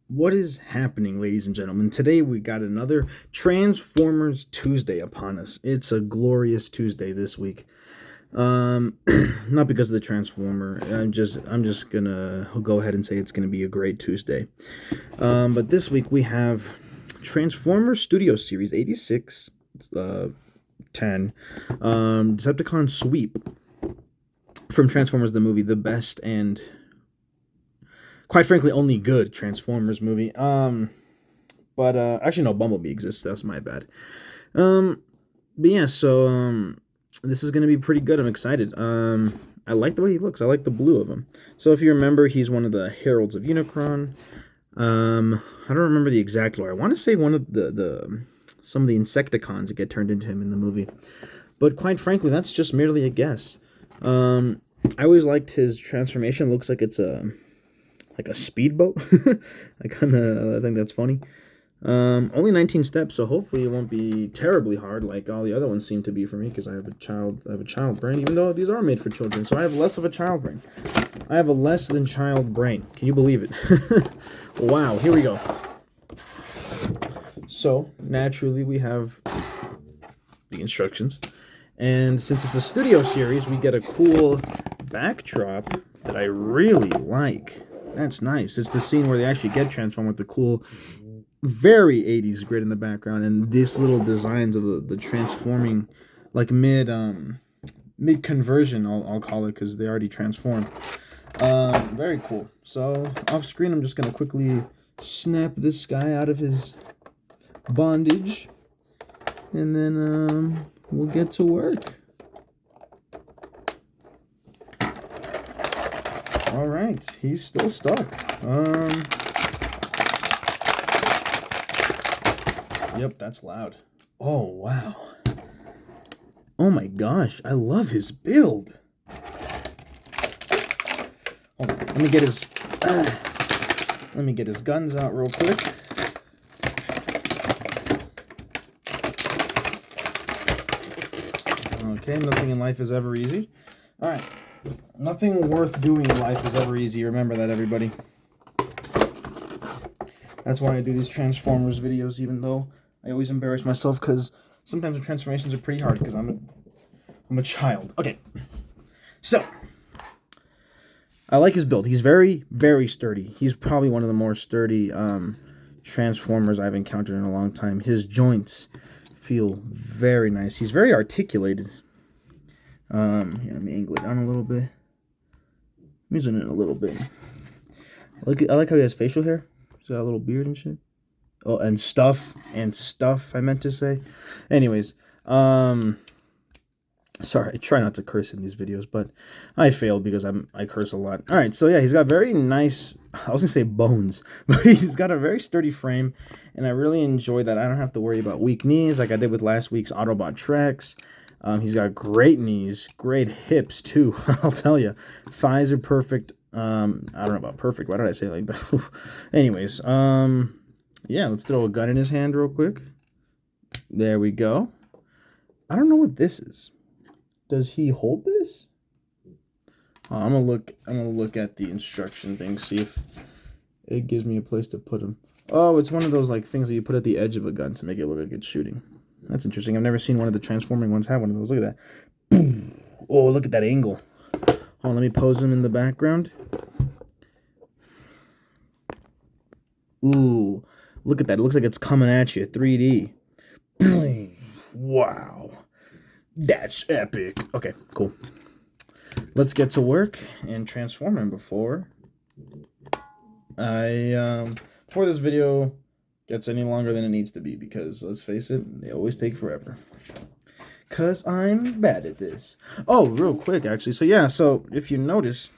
What is happening, ladies and gentlemen? Today we got another Transformers Tuesday upon us. It's a glorious Tuesday this week. Not because of the Transformer. I'm just gonna go ahead and say it's gonna be a great Tuesday. But this week we have Transformers Studio Series 86, 10, Decepticon Sweep from Transformers the movie, the best and quite frankly only good Transformers movie. But actually no, Bumblebee exists. That's my bad. But yeah, so this is gonna be pretty good. I'm excited. I like the way he looks. I like the blue of him. So if you remember, he's one of the Heralds of Unicron. I don't remember the exact lore. I want to say one of the some of the Insecticons that get turned into him in the movie. But quite frankly, that's just merely a guess. I always liked his transformation. It looks like it's a speedboat. I think that's funny. Only 19 steps, so hopefully it won't be terribly hard like all the other ones seem to be for me, because I have a child brain, even though these are made for children, so I have less of a child brain. I have a less than child brain. Can you believe it? Wow, here we go. So, naturally, we have the instructions. And since it's a studio series, we get a cool backdrop that I really like. That's nice. It's the scene where they actually get transformed with the cool, very 80s grid in the background, and these little designs of the transforming, like mid conversion, I'll call it, because they already transformed. Very cool. So off screen, I'm just gonna quickly snap this guy out of his bondage, and then we'll get to work. All right, he's still stuck. Yep, that's loud. Oh, wow. Oh my gosh, I love his build. Hold on, let me get his guns out real quick. Okay, nothing in life is ever easy. All right, nothing worth doing in life is ever easy. Remember that, everybody. That's why I do these Transformers videos, even though I always embarrass myself, because sometimes the transformations are pretty hard because I'm a child. Okay, so I like his build. He's very, very sturdy. He's probably one of the more sturdy Transformers I've encountered in a long time. His joints feel very nice. He's very articulated. Here, let me angle it down a little bit. Let me zoom in a little bit. I like how he has facial hair. He's got a little beard and shit. Oh, and stuff, I meant to say. Anyways, sorry, I try not to curse in these videos, but I failed because I curse a lot. All right, so yeah, he's got very nice, I was gonna say bones, but he's got a very sturdy frame, and I really enjoy that. I don't have to worry about weak knees like I did with last week's Autobot Trex. He's got great knees, great hips too. I'll tell you, thighs are perfect. I don't know about perfect. Why did I say it like that? Anyways, yeah, let's throw a gun in his hand real quick. There we go. I don't know what this is. Does he hold this? I'm gonna look at the instruction thing, see if it gives me a place to put him. Oh, it's one of those like things that you put at the edge of a gun to make it look like it's shooting. That's interesting. I've never seen one of the transforming ones have one of those. Look at that. Boom. Oh, look at that angle. Hold on, let me pose him in the background. Ooh, look at that. It looks like it's coming at you, 3D. Boom. Wow. That's epic. Okay, cool. Let's get to work and transform him before this video gets any longer than it needs to be, because let's face it, they always take forever. Cause I'm bad at this. Oh, real quick, actually. So yeah, so if you notice,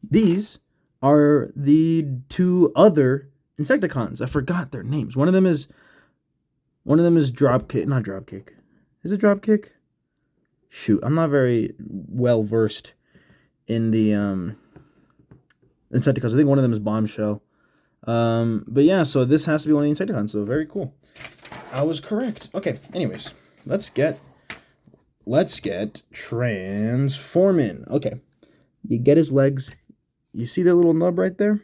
these are the two other Insecticons. I forgot their names. One of them is Dropkick. Not Dropkick. Is it Dropkick? Shoot, I'm not very well versed in the Insecticons. I think one of them is Bombshell. But yeah, so this has to be one of the Insecticons, so very cool. I was correct. Okay, anyways, let's get transforming. Okay, you get his legs. You see that little nub right there?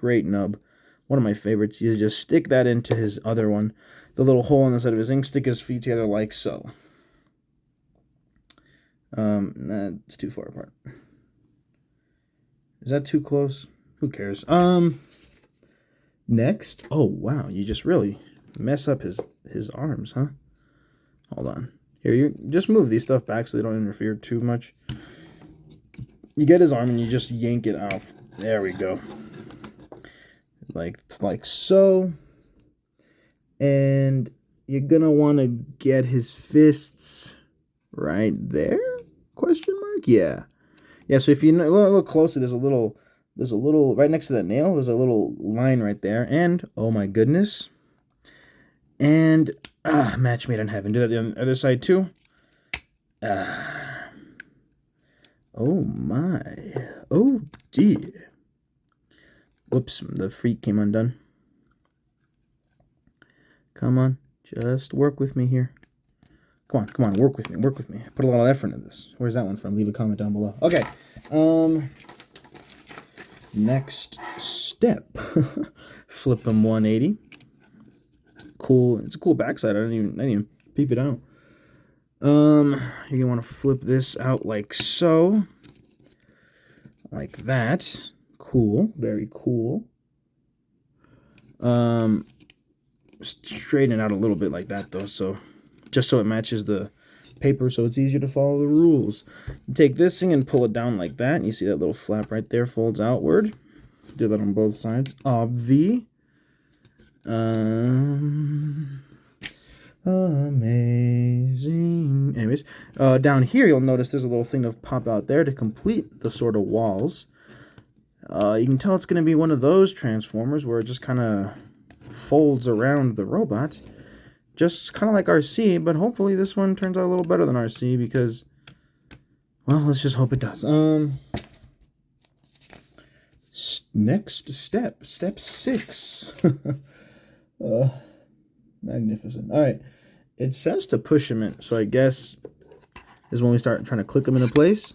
Great nub. One of my favorites. You just stick that into his other one. The little hole on the side of his ink. Stick his feet together like so. That's too far apart. Is that too close? Who cares? Next. Oh, wow. You just really mess up his arms, huh? Hold on. Here, you just move these stuff back so they don't interfere too much. You get his arm and you just yank it off. There we go. Like so. And you're going to want to get his fists right there? Question mark? Yeah. Yeah, so if you look closely, there's a little, right next to that nail, there's a little line right there. And, oh my goodness. And, match made in heaven. Do that on the other side too. Oh my. Oh dear. Whoops, the freak came undone. Come on, just work with me here. Come on, work with me. I put a lot of effort into this. Where's that one from? Leave a comment down below. Okay. Next step. Flip them 180. Cool. It's a cool backside. I didn't even peep it out. You're gonna want to flip this out like so. Like that. Cool. Very cool. Straighten it out a little bit like that though, so just so it matches the paper, so it's easier to follow the rules. You take this thing and pull it down like that, and you see that little flap right there folds outward. Do that on both sides. Obvi. Amazing. Anyways, down here you'll notice there's a little thing to pop out there to complete the sort of walls. You can tell it's going to be one of those transformers where it just kind of folds around the robot, just kind of like RC, but hopefully this one turns out a little better than RC because, well, let's just hope it does. Next step 6. Magnificent. All right, it says to push him in, so I guess this is when we start trying to click them into place.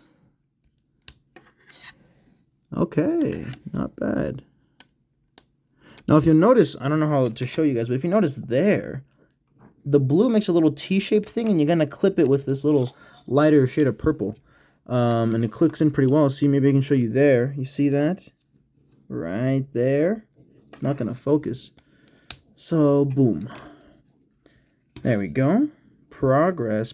Okay, not bad. Now, if you'll notice, I don't know how to show you guys, but if you notice there, the blue makes a little T-shaped thing, and you're going to clip it with this little lighter shade of purple. And it clicks in pretty well. See, maybe I can show you there. You see that? Right there. It's not going to focus. So, boom. There we go. Progress.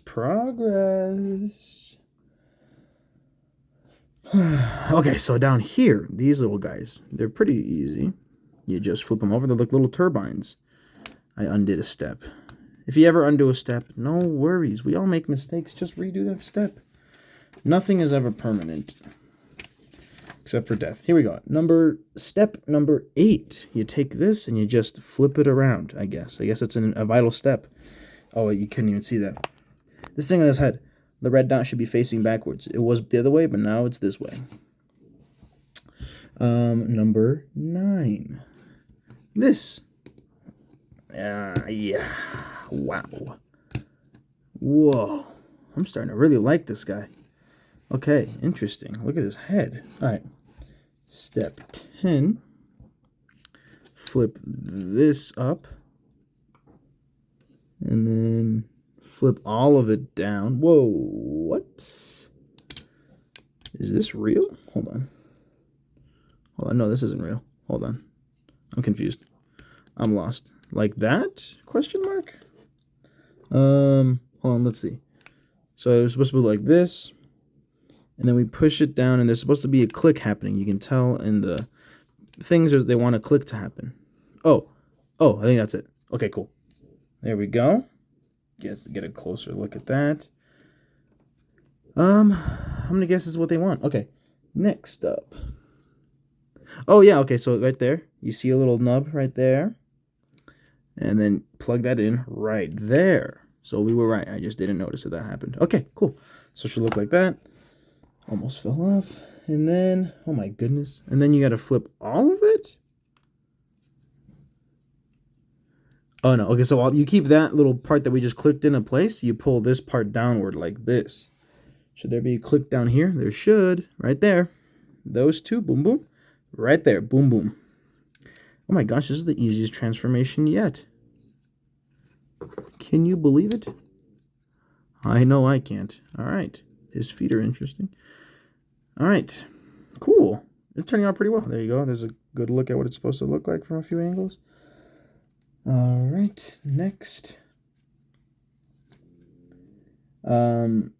Okay, so down here, these little guys, they're pretty easy. You just flip them over. They're like little turbines. I undid a step. If you ever undo a step, no worries. We all make mistakes. Just redo that step. Nothing is ever permanent. Except for death. Here we go. Step number 8. You take this and you just flip it around, I guess. I guess it's a vital step. Oh, you couldn't even see that. This thing on his head. The red dot should be facing backwards. It was the other way, but now it's this way. Number 9. This. Yeah. Wow. Whoa. I'm starting to really like this guy. Okay, interesting. Look at his head. All right. Step 10. Flip this up. And then flip all of it down. Whoa, what? Is this real? Hold on. No, this isn't real. Hold on. I'm confused. I'm lost. Like that? Question mark? Hold on, let's see. So it was supposed to be like this. And then we push it down, and there's supposed to be a click happening. You can tell in the things they want a click to happen. Oh, I think that's it. Okay, cool. There we go. Get a closer look at that. I'm gonna guess this is what they want. Okay, next up. Oh yeah, okay, so right there, you see a little nub right there. And then plug that in right there. So we were right. I just didn't notice that happened. Okay, cool. So it should look like that. Almost fell off. And then, oh my goodness. And then you got to flip all of it? Oh no. Okay, so while you keep that little part that we just clicked into place, you pull this part downward like this. Should there be a click down here? There should. Right there. Those two. Boom, boom. Right there. Boom, boom. Oh my gosh, this is the easiest transformation yet. Can you believe it? I know I can't. All right. His feet are interesting. All right. Cool. It's turning out pretty well. There you go. There's a good look at what it's supposed to look like from a few angles. All right. Next. Okay,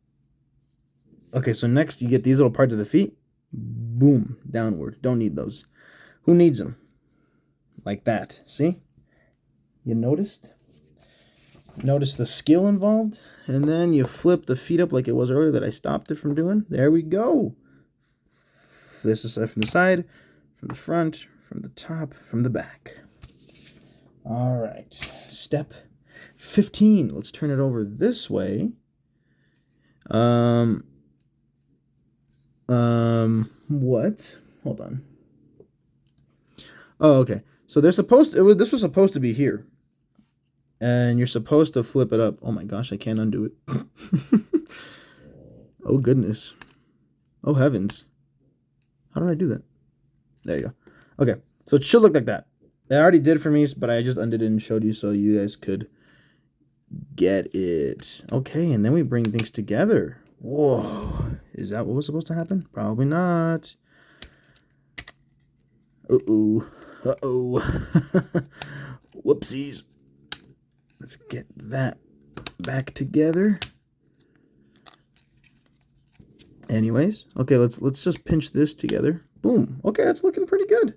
so next you get these little parts of the feet. Boom. Downward. Don't need those. Who needs them? Like that. See? You noticed? Notice the skill involved, and then you flip the feet up like it was earlier that I stopped it from doing. There we go. This is from the side, from the front, from the top, from the back. All right, step 15. Let's turn it over this way. What? Hold on. Oh, okay. So they're supposed to, this was supposed to be here. And you're supposed to flip it up. Oh my gosh, I can't undo it. Oh goodness. Oh heavens. How did I do that? There you go. Okay, so it should look like that. It already did for me, but I just undid it and showed you so you guys could get it. Okay, and then we bring things together. Whoa. Is that what was supposed to happen? Probably not. Uh-oh. Uh-oh. Whoopsies. Let's get that back together. Anyways, okay, let's just pinch this together. Boom. Okay, that's looking pretty good.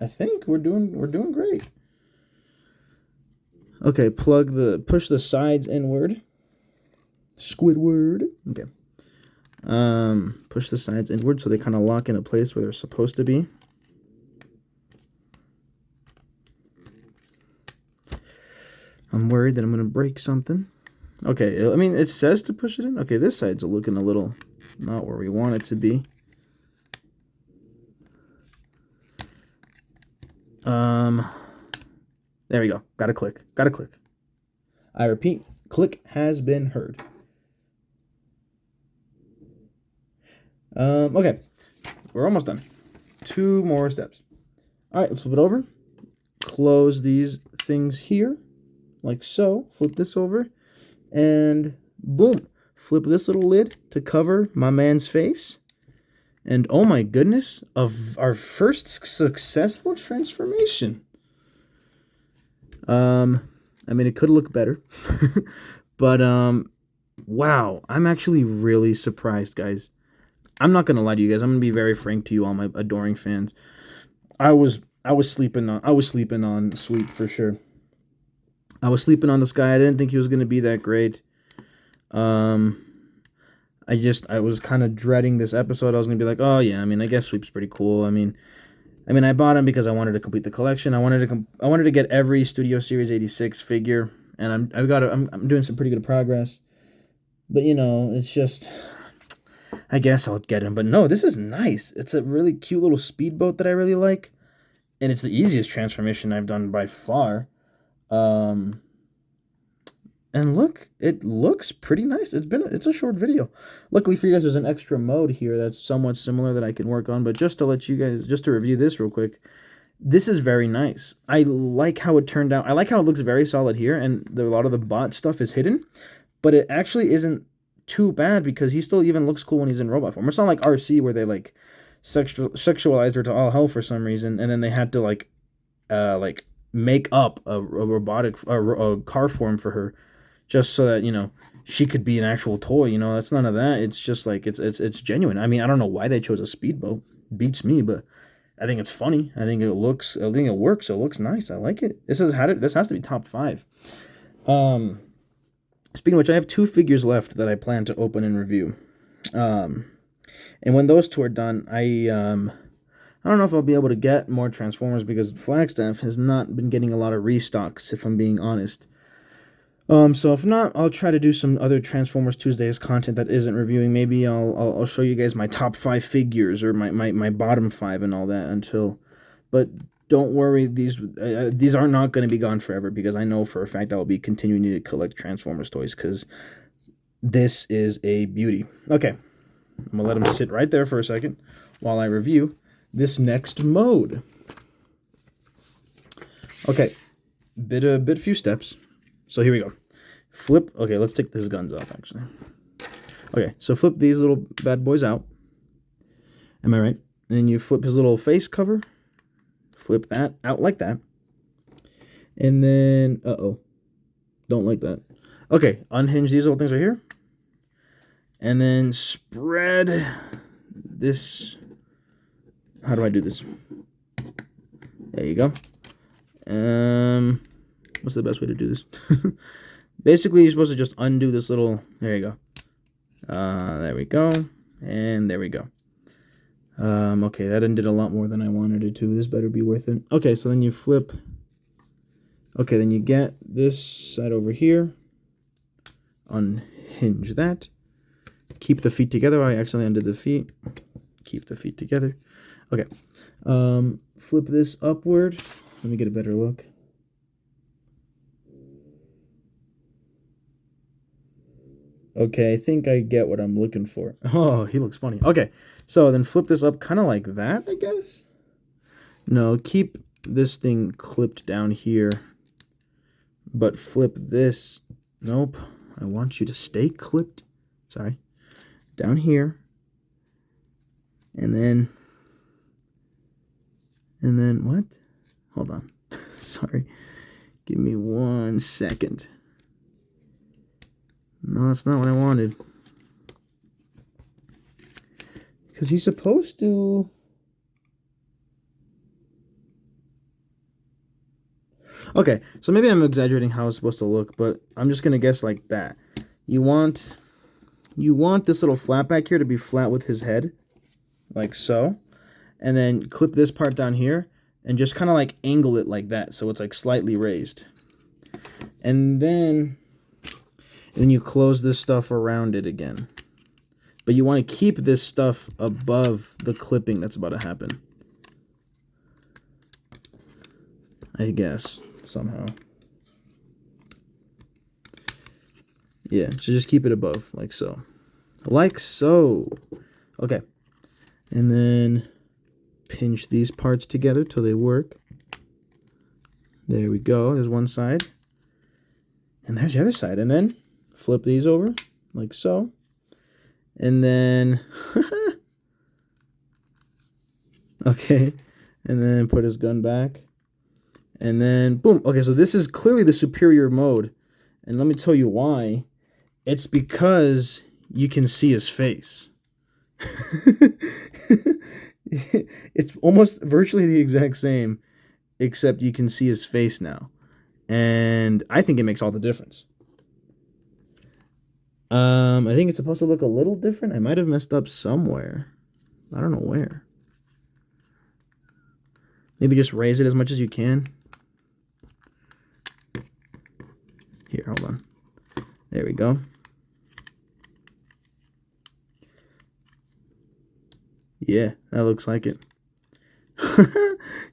I think we're doing great. Okay, push the sides inward. Squidward. Okay. Push the sides inward so they kind of lock in a place where they're supposed to be. I'm worried that I'm going to break something. Okay, I mean, it says to push it in. Okay, this side's looking a little not where we want it to be. There we go. Got to click. Got to click. I repeat, click has been heard. Okay, we're almost done. 2 more steps. All right, let's flip it over. Close these things here. Like so. Flip this over. And boom. Flip this little lid to cover my man's face. And oh my goodness, of our first successful transformation. I mean, it could look better. But, wow. I'm actually really surprised, guys. I'm not going to lie to you guys. I'm going to be very frank to you, all my adoring fans. I was sleeping on Sweep for sure. I was sleeping on this guy. I didn't think he was going to be that great. I was kind of dreading this episode. I was going to be like, oh yeah, I mean, I guess Sweep's pretty cool. I mean, I bought him because I wanted to complete the collection. I wanted to get every Studio Series 86 figure, and I'm doing some pretty good progress. But you know, it's just, I guess I'll get him. But no, this is nice. It's a really cute little speedboat that I really like, and it's the easiest transformation I've done by far. And look, it looks pretty nice. It's a short video. Luckily for you guys, there's an extra mode here that's somewhat similar that I can work on. But just to let you guys, just to review this real quick, this is very nice. I like how it turned out. I like how it looks very solid here, and a lot of the bot stuff is hidden. But it actually isn't too bad because he still even looks cool when he's in robot form. It's not like RC where they like sexualized her to all hell for some reason, and then they had to like make up a robotic a car form for her just so that, you know, she could be an actual toy. You know, that's none of that. It's just like it's genuine. I mean, I don't know why they chose a speedboat. Beats me, but I think it's funny. I think it works. It looks nice. I like it. This has to be top 5. Speaking of which, I have 2 figures left that I plan to open and review. And when those 2 are done, I don't know if I'll be able to get more Transformers because Flagstaff has not been getting a lot of restocks, if I'm being honest. So if not, I'll try to do some other Transformers Tuesdays content that isn't reviewing. Maybe I'll show you guys my top 5 figures or my bottom 5 and all that but don't worry, these are not going to be gone forever because I know for a fact I'll be continuing to collect Transformers toys because this is a beauty. Okay, I'm going to let them sit right there for a second while I review this next mode. Okay, few steps. So here we go. Flip. Okay, let's take these guns off actually. Okay, so flip these little bad boys out. Am I right? And then you flip his little face cover. Flip that out like that. And then, don't like that. Okay, unhinge these little things right here. And then spread this. How do I do this? There you go. What's the best way to do this? Basically, you're supposed to just undo this little. There you go. There we go. And there we go. Okay, that undid a lot more than I wanted it to. This better be worth it. Okay, so then you flip. Okay, then you get this side over here. Unhinge that. Keep the feet together. I accidentally undid the feet. Keep the feet together. Okay. Flip this upward. Let me get a better look. Okay, I think I get what I'm looking for. Oh, he looks funny. Okay, so then flip this up kind of like that, I guess? No, keep this thing clipped down here. But flip this. Nope. I want you to stay clipped. Sorry. Down here. And then what? Hold on. Sorry. Give me 1 second. No, that's not what I wanted. Because he's supposed to... Okay, so maybe I'm exaggerating how it's supposed to look, but I'm just going to guess like that. You want this little flap back here to be flat with his head, like so. And then clip this part down here and just kind of like angle it like that so it's like slightly raised. And then you close this stuff around it again. But you want to keep this stuff above the clipping that's about to happen. I guess, somehow. Yeah, so just keep it above, like so. Like so. Okay. And then pinch these parts together till they work. There we go. There's one side. And there's the other side. And then flip these over, like so. And then... okay. And then put his gun back. And then, boom. Okay, so this is clearly the superior mode. And let me tell you why. It's because you can see his face. It's almost virtually the exact same, except you can see his face now. And I think it makes all the difference. I think it's supposed to look a little different. I might have messed up somewhere. I don't know where. Maybe just raise it as much as you can. Here, hold on. There we go. Yeah, that looks like it.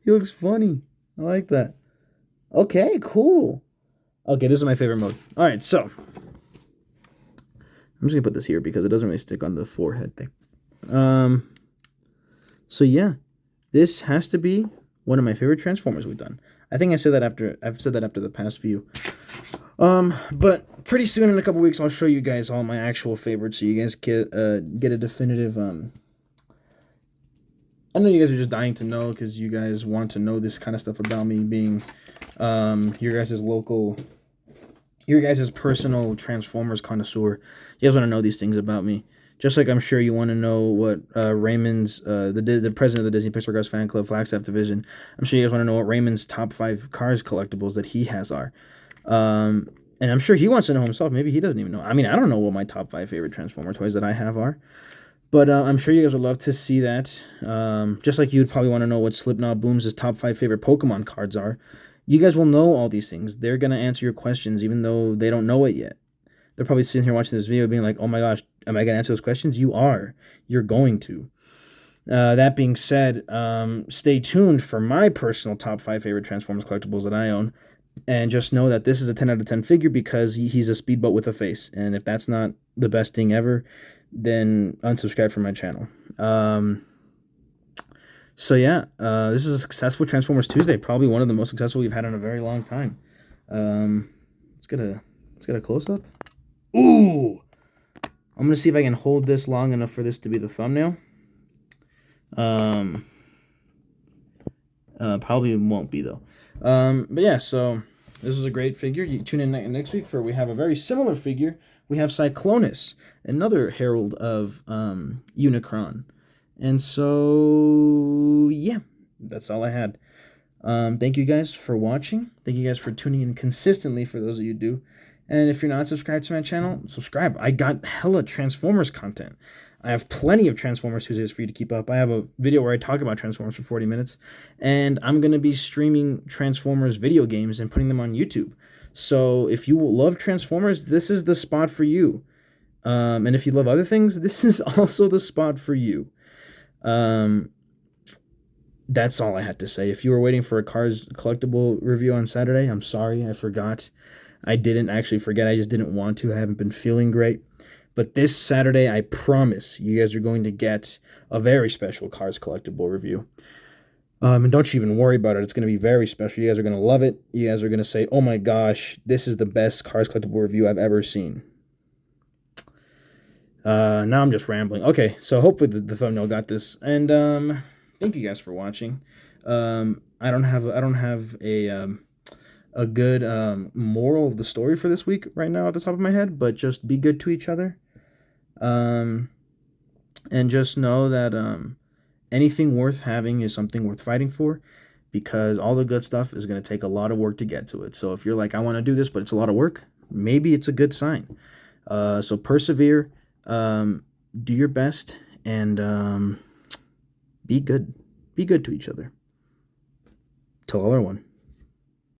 He looks funny. I like that. Okay, cool. Okay, this is my favorite mode. All right, so I'm just gonna put this here because it doesn't really stick on the forehead thing. So yeah, this has to be one of my favorite Transformers we've done. I think I've said that after the past few. But pretty soon in a couple weeks I'll show you guys all my actual favorites, so you guys get a definitive. I know you guys are just dying to know because you guys want to know this kind of stuff about me, being your guys' personal Transformers connoisseur. You guys want to know these things about me. Just like I'm sure you want to know what Raymond's, the president of the Disney Pixar Cars fan club, Flagstaff Division. I'm sure you guys want to know what Raymond's top 5 Cars collectibles that he has are. And I'm sure he wants to know himself. Maybe he doesn't even know. I mean, I don't know what my top 5 favorite Transformer toys that I have are. But I'm sure you guys would love to see that. Just like you'd probably want to know what Slipknot Boom's top 5 favorite Pokemon cards are. You guys will know all these things. They're going to answer your questions even though they don't know it yet. They're probably sitting here watching this video being like, oh my gosh, am I going to answer those questions? You are. You're going to. That being said, stay tuned for my personal top 5 favorite Transformers collectibles that I own. And just know that this is a 10 out of 10 figure because he's a speedboat with a face. And if that's not the best thing ever, then unsubscribe from my channel. So yeah, this is a successful Transformers Tuesday. Probably one of the most successful we've had in a very long time. Um, let's get a close up. Ooh, I'm gonna see if I can hold this long enough for this to be the thumbnail. Um, Probably won't be though. But yeah, so this is a great figure. You tune in next week for we have a very similar figure. We have Cyclonus, another herald of Unicron. And so yeah, that's all I had. Thank you guys for watching. Thank you guys for tuning in consistently for those of you who do. And if you're not subscribed to my channel, subscribe. I got hella Transformers content. I have plenty of Transformers Tuesdays for you to keep up. I have a video where I talk about Transformers for 40 minutes. And I'm going to be streaming Transformers video games and putting them on YouTube. So if you love Transformers, this is the spot for you. And if you love other things, this is also the spot for you. That's all I had to say. If you were waiting for a Cars collectible review on Saturday, I'm sorry, I forgot. I didn't actually forget. I just didn't want to. I haven't been feeling great. But this Saturday, I promise you guys are going to get a very special Cars collectible review. And don't you even worry about it. It's going to be very special. You guys are going to love it. You guys are going to say, oh my gosh, this is the best Cars collectible review I've ever seen. Now I'm just rambling. Okay, so hopefully the thumbnail got this. And thank you guys for watching. I don't have a good moral of the story for this week right now at the top of my head, but just be good to each other. And just know that anything worth having is something worth fighting for, because all the good stuff is going to take a lot of work to get to it. So if you're like, I want to do this, but it's a lot of work, maybe it's a good sign. So persevere, do your best, and be good. Be good to each other. Till all are one.